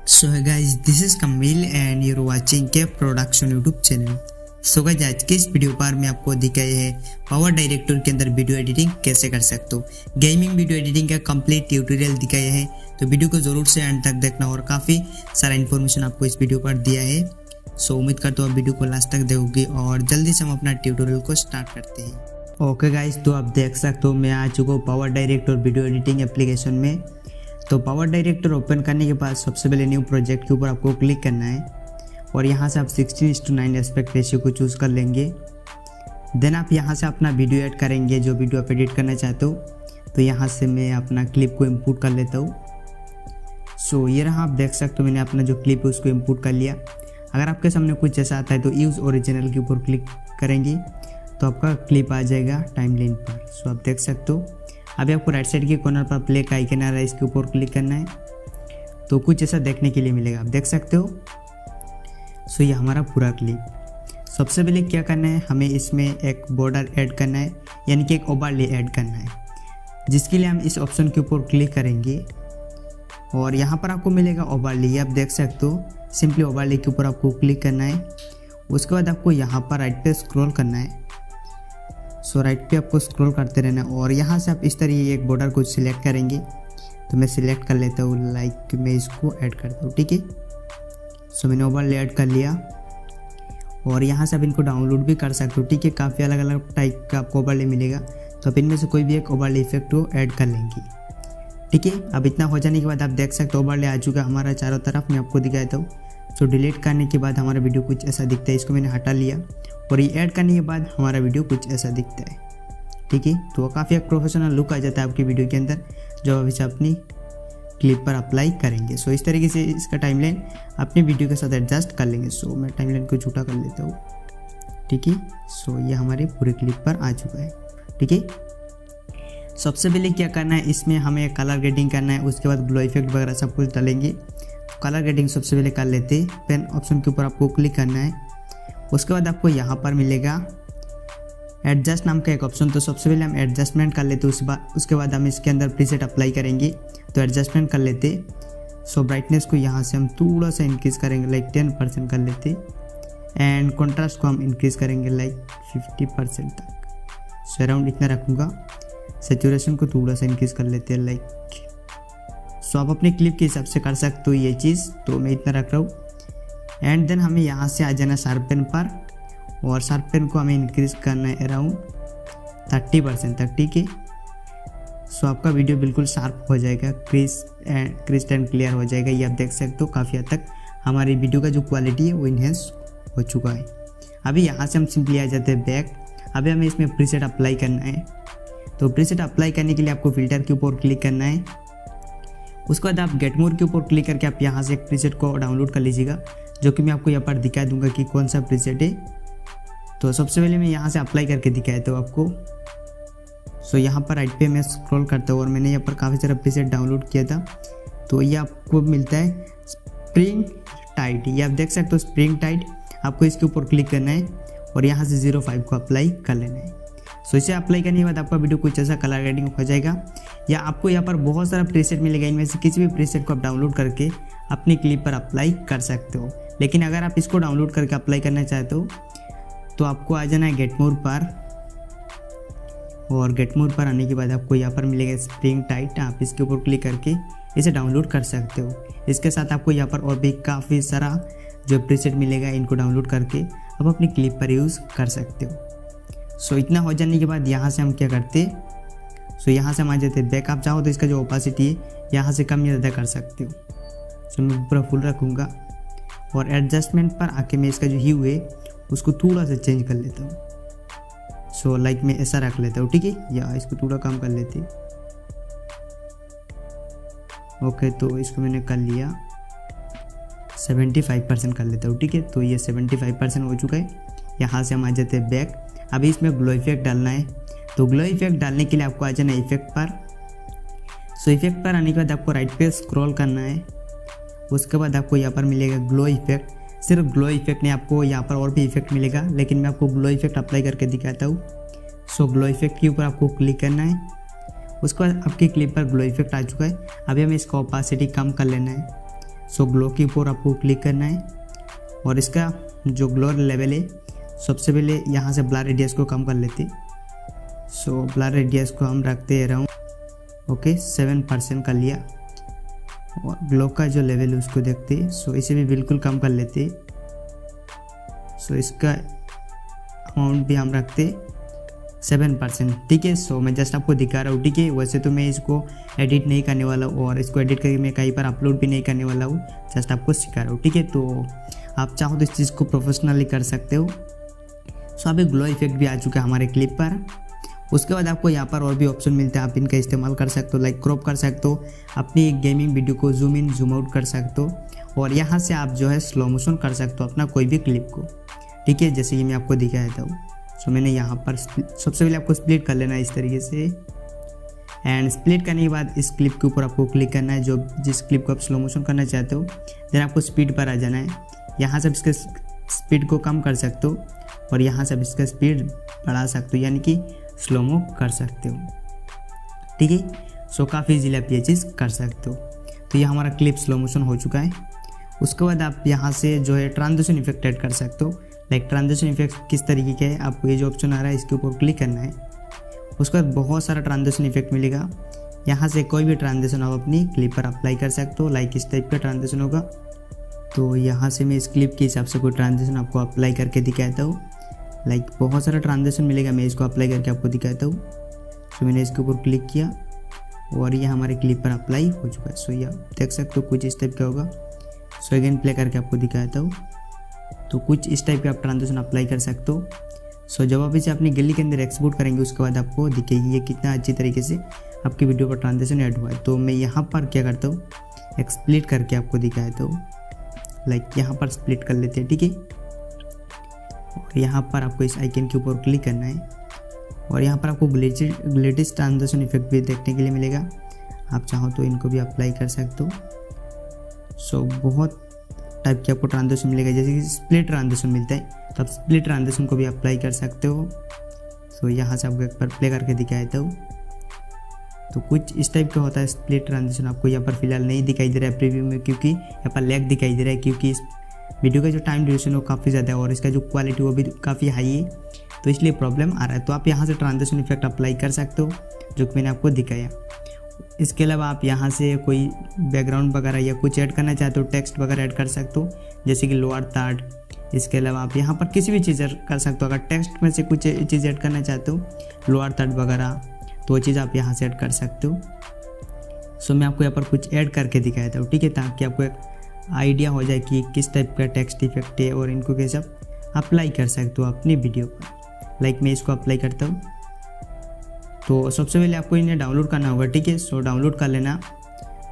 So hi guys, this is Kamil and you're watching K production YouTube channel. So guys, आज के इस video पर मैं आपको दिखाया है पावर डायरेक्टर के अंदर वीडियो एडिटिंग कैसे कर सकते हो। गेमिंग वीडियो एडिटिंग का कंप्लीट ट्यूटोरियल दिखाया है, तो वीडियो को जरूर से एंड तक देखना और काफ़ी सारा इन्फॉर्मेशन आपको इस वीडियो पर दिया है। सो उम्मीद करता हूँ आप वीडियो को लास्ट तक देखोगे और जल्दी से हम अपना ट्यूटोरियल को स्टार्ट करते हैं। ओके गाइस, तो आप देख सकते हो मैं आ चुका हूँ power director video editing application में। तो पावर डायरेक्टर ओपन करने के बाद सबसे पहले न्यू प्रोजेक्ट के ऊपर आपको क्लिक करना है और यहाँ से आप 16:9 एस्पेक्ट रेशियो को चूज़ कर लेंगे। देन आप यहाँ से अपना वीडियो ऐड करेंगे, जो वीडियो आप एडिट करना चाहते हो। तो यहाँ से मैं अपना क्लिप को इंपोर्ट कर लेता हूँ। सो ये रहा, आप देख सकते हो मैंने अपना जो क्लिप है उसको इंपोर्ट कर लिया। अगर आपके सामने कुछ ऐसा आता है तो यूज़ ओरिजिनल के ऊपर क्लिक करेंगे तो आपका क्लिप आ जाएगा टाइमलाइन पर। सो आप देख सकते हो अभी आपको राइट साइड के कॉर्नर पर प्ले का आइकन आ रहा है, इसके ऊपर क्लिक करना है तो कुछ ऐसा देखने के लिए मिलेगा, आप देख सकते हो। सो ये हमारा पूरा क्लिप। सबसे पहले क्या करना है, हमें इसमें एक बॉर्डर ऐड करना है, यानी कि एक ओवरले ऐड करना है, जिसके लिए हम इस ऑप्शन के ऊपर क्लिक करेंगे और यहाँ पर आपको मिलेगा ओवरले। आप देख सकते हो सिंपली ओवरले के ऊपर आपको क्लिक करना है। उसके बाद आपको यहाँ पर राइट पे स्क्रॉल करना है। सो राइट पे आपको स्क्रॉल करते रहना है और यहाँ से आप इस तरीके एक बॉर्डर को सिलेक्ट करेंगे। तो मैं सिलेक्ट कर लेता हूँ, लाइक मैं इसको ऐड करता हूँ, ठीक है। सो मैंने ओवरले ऐड कर लिया और यहाँ से आप इनको डाउनलोड भी कर सकते हो, ठीक है। काफ़ी अलग अलग टाइप का आपको ओवरले मिलेगा, तो आप इनमें से कोई भी एक ओवरले इफेक्ट को ऐड कर लेंगे, ठीक है। अब इतना हो जाने के बाद आप देख सकते हो ओवरले आ चुका हमारा चारों तरफ। मैं आपको दिखाता हूँ। सो डिलीट करने के बाद हमारा वीडियो कुछ ऐसा दिखता है, इसको मैंने हटा लिया और ये ऐड करने के बाद हमारा वीडियो कुछ ऐसा दिखता है, ठीक है। तो काफ़ी एक प्रोफेशनल लुक आ जाता है आपकी वीडियो के अंदर, जो अभी से अपनी क्लिप पर अप्लाई करेंगे। सो इस तरीके से इसका टाइमलाइन अपनी वीडियो के साथ एडजस्ट कर लेंगे। सो मैं टाइमलाइन को छोटा कर लेता हूँ, ठीक है। सो ये हमारे पूरे क्लिप पर आ चुका है, ठीक है। सबसे पहले क्या करना है, इसमें हमें कलर ग्रेडिंग करना है, उसके बाद ग्लो इफेक्ट वगैरह सब कुछ डालेंगे। कलर ग्रेडिंग सबसे पहले कर लेते हैं। पेन ऑप्शन के ऊपर आपको क्लिक करना है। उसके बाद आपको यहाँ पर मिलेगा एडजस्ट नाम का एक ऑप्शन। तो सबसे पहले हम एडजस्टमेंट कर लेते हैं, उसके बाद हम इसके अंदर प्रीसेट अप्लाई करेंगे। तो एडजस्टमेंट कर लेते। सो ब्राइटनेस को यहाँ से हम थोड़ा सा इंक्रीज़ करेंगे, लाइक 10% कर लेते। एंड कॉन्ट्रास्ट को हम इंक्रीज़ करेंगे लाइक 50% तक। सो अराउंड इतना रखूँगा। सेचुरेशन को थोड़ा सा इंक्रीज़ कर लेते हैं, लाइक। सो आप अपने क्लिप के हिसाब से कर सकते हो ये चीज़, तो मैं इतना रख रहा हूँ। एंड देन हमें यहाँ से आ जाना शार्पन पर और शार्पन को हमें इंक्रीज़ करना है अराउंड 30% तक, ठीक है। सो आपका वीडियो बिल्कुल शार्प हो जाएगा, क्रिस्प एंड क्लियर हो जाएगा। ये आप देख सकते हो काफ़ी हद तक हमारी वीडियो का जो क्वालिटी है वो इन्हेंस हो चुका है। अभी यहाँ से हम सिंपली आ जाते हैं बैक। अभी हमें इसमें प्रीसेट अप्लाई करना है। तो प्रीसेट अप्लाई करने के लिए आपको फिल्टर के ऊपर क्लिक करना है। उसके बाद आप गेट मोर के ऊपर क्लिक करके आप यहाँ से एक प्रीसेट को डाउनलोड कर लीजिएगा, जो कि मैं आपको यहाँ पर दिखा दूंगा कि कौन सा प्रीसेट है। तो सबसे पहले मैं यहाँ से अप्लाई करके दिखाता हूँ आपको। सो यहाँ पर राइट पे मैं स्क्रॉल करता हूँ और मैंने यहाँ पर काफ़ी सारा प्रीसेट डाउनलोड किया था। तो ये आपको मिलता है स्प्रिंग टाइट। ये आप देख सकते हो स्प्रिंग टाइट। आपको इसके ऊपर क्लिक करना है और यहाँ से 05 को अप्लाई कर लेना है। सो इसे अप्लाई करने के बाद आपका वीडियो कुछ ऐसा कलर ग्रेडिंग हो जाएगा। या आपको यहाँ पर बहुत सारा प्रीसेट मिलेगा, इनमें से किसी भी प्रीसेट को आप डाउनलोड करके अपनी क्लिप पर अप्लाई कर सकते हो। लेकिन अगर आप इसको डाउनलोड करके अप्लाई करना चाहते हो तो आपको आ जाना है गेट मोर पर। और गेट मोर पर आने के बाद आपको यहाँ पर मिलेगा स्प्रिंग टाइट। आप इसके ऊपर क्लिक करके इसे डाउनलोड कर सकते हो। इसके साथ आपको यहाँ पर और भी काफ़ी सारा जो प्रीसेट मिलेगा, इनको डाउनलोड करके आप अपनी क्लिप पर यूज़ कर सकते हो। सो इतना हो जाने के बाद यहाँ से हम क्या करते, सो यहाँ से हम आ जाते बैक। आप चाहो तो इसका जो ओपेसिटी है यहाँ से कम या ज़्यादा कर सकते हो। सो मैं पूरा फुल रखूँगा और एडजस्टमेंट पर आके मैं इसका जो ह्यू है उसको थोड़ा सा चेंज कर लेता हूँ। सो लाइक मैं ऐसा रख लेता हूँ, ठीक है। या इसको थोड़ा कम कर लेते। ओके, तो इसको मैंने कर लिया 75% कर लेता हूँ, ठीक है। तो ये 75% हो चुका है। यहाँ से हम आ जाते हैं बैक। अभी इसमें ग्लो इफेक्ट डालना है। तो ग्लो इफेक्ट डालने के लिए आपको आ जाना है इफेक्ट पर। सो इफेक्ट पर आने के बाद आपको राइट पे स्क्रॉल करना है। उसके बाद आपको यहाँ पर मिलेगा ग्लो इफेक्ट। सिर्फ ग्लो इफेक्ट नहीं, आपको यहाँ पर और भी इफेक्ट मिलेगा, लेकिन मैं आपको ग्लो इफेक्ट अप्लाई करके दिखाता हूँ। सो ग्लो इफेक्ट के ऊपर आपको क्लिक करना है। उसके बाद आपकी क्लिप पर ग्लो इफेक्ट आ चुका है। अभी हमें इसका ओपेसिटी कम कर लेना है। सो ग्लो के ऊपर आपको क्लिक करना है और इसका जो ग्लो लेवल है सबसे पहले यहाँ से ब्लर रेडियस को कम कर लेते। सो ब्लर रेडियस को हम रखते अराउंड ओके 7% कर लिया और ग्लो का जो लेवल है उसको देखते। सो इसे भी बिल्कुल कम कर लेते। सो इसका अमाउंट भी हम रखते 7%, ठीक है। सो मैं जस्ट आपको दिखा रहा हूँ, ठीक है। वैसे तो मैं इसको एडिट नहीं करने वाला हूँ और इसको एडिट करके मैं कहीं पर अपलोड भी नहीं करने वाला हूँ, जस्ट आपको सिखा रहा हूँ, ठीक है। तो आप चाहो तो इस चीज़ को प्रोफेशनली कर सकते हो। सो अभी ग्लो इफेक्ट भी आ चुका है हमारे क्लिप पर। उसके बाद आपको यहाँ पर और भी ऑप्शन मिलते हैं, आप इनका इस्तेमाल कर सकते हो, लाइक क्रॉप कर सकते हो, अपनी गेमिंग वीडियो को जूम इन जूम आउट कर सकते हो और यहाँ से आप जो है स्लो मोशन कर सकते हो अपना कोई भी क्लिप को, ठीक है। जैसे कि मैं आपको दिखाया था। सो मैंने यहाँ पर सबसे पहले आपको स्प्लिट कर लेना है इस तरीके से एंड स्प्लिट करने के बाद इस क्लिप के ऊपर आपको क्लिक करना है जो जिस क्लिप को आप स्लो मोशन करना चाहते हो। देन आपको स्पीड पर आ जाना है, यहाँ से इसके स्पीड को कम कर सकते हो और यहाँ से इसका स्पीड बढ़ा सकते हो, यानी कि स्लोमो कर सकते हो, ठीक है। सो काफ़ी इजीली आप ये चीज़ कर सकते हो। तो ये हमारा क्लिप स्लो मोशन हो चुका है। उसके बाद आप यहाँ से जो है ट्रांजिशन इफेक्ट ऐड कर सकते हो। लाइक ट्रांजिशन इफेक्ट किस तरीके के है, आपको ये जो ऑप्शन आ रहा है इसके ऊपर क्लिक करना है। उसके बाद बहुत सारा ट्रांजिशन इफेक्ट मिलेगा, यहाँ से कोई भी ट्रांजिशन आप अपनी क्लिप पर अप्लाई कर सकते हो। लाइक इस टाइप का ट्रांजिशन होगा, तो यहाँ से मैं इस क्लिप के हिसाब से कोई ट्रांजिशन आपको अप्लाई करके दिखाता हूँ। लाइक बहुत सारा ट्रांजिशन मिलेगा, मैं इसको अप्लाई करके आपको दिखाता हूँ। सो मैंने इसके ऊपर क्लिक किया और ये हमारे क्लिप पर अप्लाई हो चुका है। सो ये आप देख सकते हो कुछ इस टाइप का होगा। सो अगेन प्ले करके आपको दिखाता हूँ, तो कुछ इस टाइप के आप ट्रांजिशन अप्लाई कर सकते हो। सो जब आप इसे अपनी गैलरी के अंदर एक्सपोर्ट करेंगे उसके बाद आपको दिखेगी ये कितना अच्छी तरीके से आपकी वीडियो पर ट्रांजिशन ऐड हुआ है। तो मैं यहाँ पर क्या करता हूँ, एक स्प्लिट करके आपको दिखाता हूँ। लाइक यहाँ पर स्प्लिट कर लेते हैं, ठीक है। और यहाँ पर आपको इस आइकन के ऊपर क्लिक करना है और यहाँ पर आपको ग्लिटेस्ट ट्रांजिशन इफेक्ट भी देखने के लिए मिलेगा, आप चाहो तो इनको भी अप्लाई कर सकते हो। सो बहुत टाइप के आपको ट्रांजिशन मिलेगा, जैसे कि स्प्लिट ट्रांजिशन मिलता है, तो आप स्प्लिट ट्रांजिशन को भी अप्लाई कर सकते हो। सो यहाँ से आपको एक बार प्ले करके दिखाता हूँ, तो कुछ इस टाइप का होता है स्प्लिट ट्रांजिशन। आपको यहाँ पर फिलहाल नहीं दिखाई दे रहा है प्रीव्यू में, क्योंकि यहाँ पर लैग दिखाई दे रहा है, क्योंकि इस वीडियो का जो टाइम ड्यूरेशन है वो काफ़ी ज़्यादा है और इसका जो क्वालिटी वो भी काफ़ी हाई है, तो इसलिए प्रॉब्लम आ रहा है। तो आप यहाँ से ट्रांजिशन इफेक्ट अप्लाई कर सकते हो जो कि मैंने आपको दिखाया। इसके अलावा आप यहाँ से कोई बैकग्राउंड वगैरह या कुछ ऐड करना चाहते हो, टेक्स्ट वगैरह ऐड कर सकते हो, जैसे कि लोअर थर्ड। इसके अलावा आप यहाँ पर किसी भी चीज़ कर सकते हो। अगर टेक्स्ट में से कुछ चीज़ ऐड करना चाहते हो, लोअर थर्ड वगैरह, तो वो चीज़ आप यहाँ से ऐड कर सकते हो। सो मैं आपको यहाँ पर कुछ ऐड करके दिखाता हूँ, ठीक है, ताकि आपको एक आइडिया हो जाए कि किस टाइप का टेक्स्ट इफेक्ट है और इनको कैसे आप अप्लाई कर सकते हो अपनी वीडियो पर। लाइक मैं इसको अप्लाई करता हूँ। तो सबसे पहले आपको इन्हें डाउनलोड करना होगा, ठीक है। सो डाउनलोड कर लेना।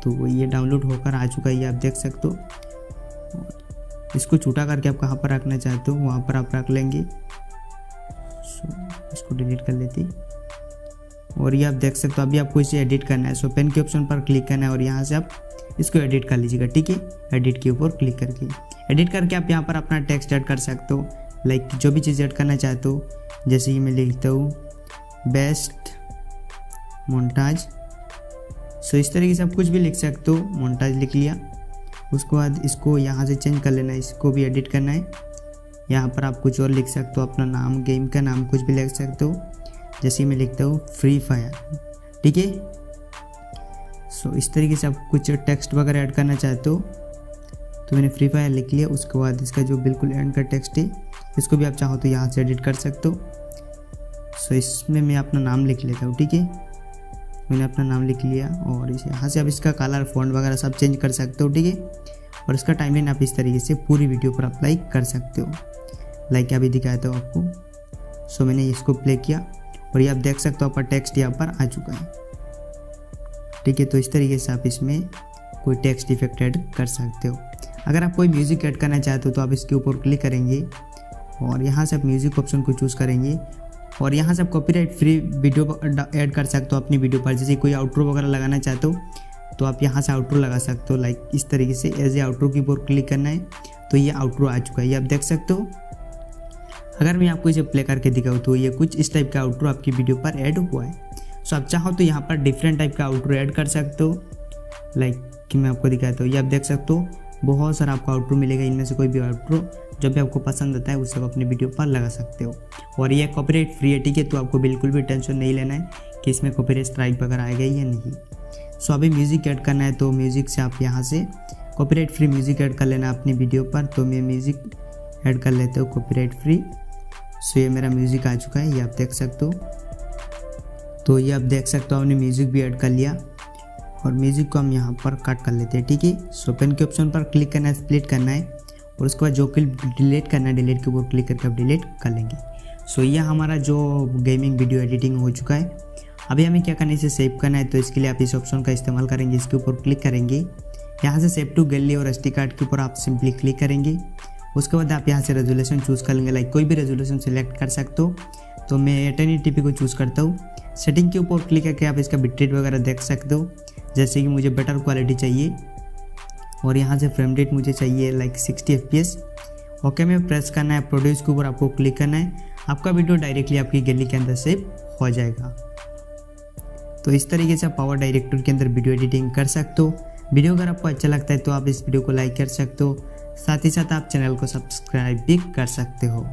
तो ये डाउनलोड होकर आ चुका है, ये आप देख सकते हो। इसको छोटा करके आप कहाँ पर रखना चाहते हो वहाँ पर आप रख लेंगे। सो इसको डिलीट कर लेते और ये आप देख सकते हो। अभी आपको इसे एडिट करना है। सो पेन के ऑप्शन पर क्लिक करना है और यहाँ से आप इसको एडिट कर लीजिएगा, ठीक है। एडिट के ऊपर क्लिक करके एडिट करके आप यहाँ पर अपना टेक्स्ट ऐड कर सकते हो। लाइक जो भी चीज़ ऐड करना चाहते हो, जैसे कि मैं लिखता हूँ बेस्ट मोन्टाज। सो इस तरीके से आप कुछ भी लिख सकते हो, मोन्टाज लिख लिया। उसके बाद इसको यहाँ से चेंज कर लेना है, इसको भी एडिट करना है। यहाँ पर आप कुछ और लिख सकते हो, अपना नाम, गेम का नाम कुछ भी लिख सकते हो, जैसे मैं लिखता हूँ फ्री फायर, ठीक है। सो इस तरीके से आप कुछ टेक्स्ट वगैरह ऐड करना चाहते हो, तो मैंने फ्री फायर लिख लिया। उसके बाद इसका जो बिल्कुल एंड का टेक्स्ट है इसको भी आप चाहो तो यहाँ से एडिट कर सकते हो। सो इसमें मैं अपना नाम लिख लेता हूँ, ठीक है। मैंने अपना नाम लिख लिया और यहाँ से आप इसका कलर, फॉन्ट वगैरह सब चेंज कर सकते हो, ठीक है। और इसका टाइमलाइन आप इस तरीके से पूरी वीडियो पर अप्लाई कर सकते हो, लाइक अभी दिखाता हूँ आपको। सो मैंने इसको प्ले किया और ये आप देख सकते हो आपका टेक्स्ट यहाँ पर आ चुका है, ठीक है। तो इस तरीके से आप इसमें कोई टेक्स्ट इफेक्ट ऐड कर सकते हो। अगर आप कोई म्यूज़िक ऐड करना चाहते हो तो आप इसके ऊपर क्लिक करेंगे और यहाँ से आप म्यूज़िक ऑप्शन को चूज़ करेंगे और यहाँ से आप कॉपीराइट फ्री वीडियो ऐड कर सकते हो अपनी वीडियो पर। जैसे कोई आउट्रो वगैरह लगाना चाहते हो तो आप यहाँ से आउट्रो लगा सकते हो, लाइक इस तरीके से एज ए आउट्रो के ऊपर क्लिक करना है। तो ये आउट्रो आ चुका है, ये आप देख सकते हो। अगर मैं आपको इसे प्ले करके दिखाऊँ तो ये कुछ इस टाइप का आउट्रो आपकी वीडियो पर ऐड हुआ है। सो आप चाहो तो यहाँ पर डिफरेंट टाइप का आउट्रो ऐड कर सकते हो, लाइक कि मैं आपको दिखाता हूँ। ये आप देख सकते हो बहुत सारा आपको आउटरो मिलेगा। इनमें से कोई भी आउटरो जब भी आपको पसंद आता है उसे आप अपने वीडियो पर लगा सकते हो। और ये कॉपीराइट फ्री है, ठीक है, तो आपको बिल्कुल भी टेंशन नहीं लेना है कि इसमें कॉपीराइट स्ट्राइक वगैरह आएगा या नहीं। सो अभी म्यूज़िक ऐड करना है, तो म्यूज़िक से आप यहाँ से कॉपीराइट फ्री म्यूज़िक ऐड कर लेना अपनी वीडियो पर। तो मैं म्यूज़िक ऐड कर लेता हूँ कॉपीराइट फ्री। सो ये मेरा म्यूज़िक आ चुका है, ये आप देख सकते हो। तो ये आप देख सकते हो हमने म्यूज़िक भी ऐड कर लिया और म्यूज़िक को हम यहाँ पर कट कर लेते हैं, ठीक है। सो पेन के ऑप्शन पर क्लिक करना है, स्प्लिट करना है और उसके बाद जो क्लिप डिलीट करना है, डिलीट के ऊपर क्लिक करके आप डिलीट कर लेंगे। सो ये हमारा जो गेमिंग वीडियो एडिटिंग हो चुका है। अभी हमें क्या करना है, इसे सेव करना है। तो इसके लिए आप इस ऑप्शन का इस्तेमाल करेंगे, इसके ऊपर क्लिक करेंगे। यहाँ से सेव टू गैलरी और SD कार्ड के ऊपर आप सिंपली क्लिक करेंगे। उसके बाद आप यहाँ से रेजोल्यूशन चूज़ कर लेंगे, लाइक कोई भी रेजोल्यूशन सिलेक्ट कर सकते हो। तो मैं 1080p को चूज़ करता हूँ। सेटिंग के ऊपर क्लिक करके आप इसका बिट रेट वगैरह देख सकते हो, जैसे कि मुझे बेटर क्वालिटी चाहिए और यहाँ से फ्रेम रेट मुझे चाहिए लाइक 60 fps। ओके में प्रेस करना है, प्रोड्यूस के ऊपर आपको क्लिक करना है। आपका वीडियो डायरेक्टली आपकी गैलरी के अंदर सेव हो जाएगा। तो इस तरीके से आप पावर डायरेक्टर के अंदर वीडियो एडिटिंग कर सकते हो। वीडियो अगर आपको अच्छा लगता है तो आप इस वीडियो को लाइक कर सकते हो, साथ ही साथ आप चैनल को सब्सक्राइब भी कर सकते हो।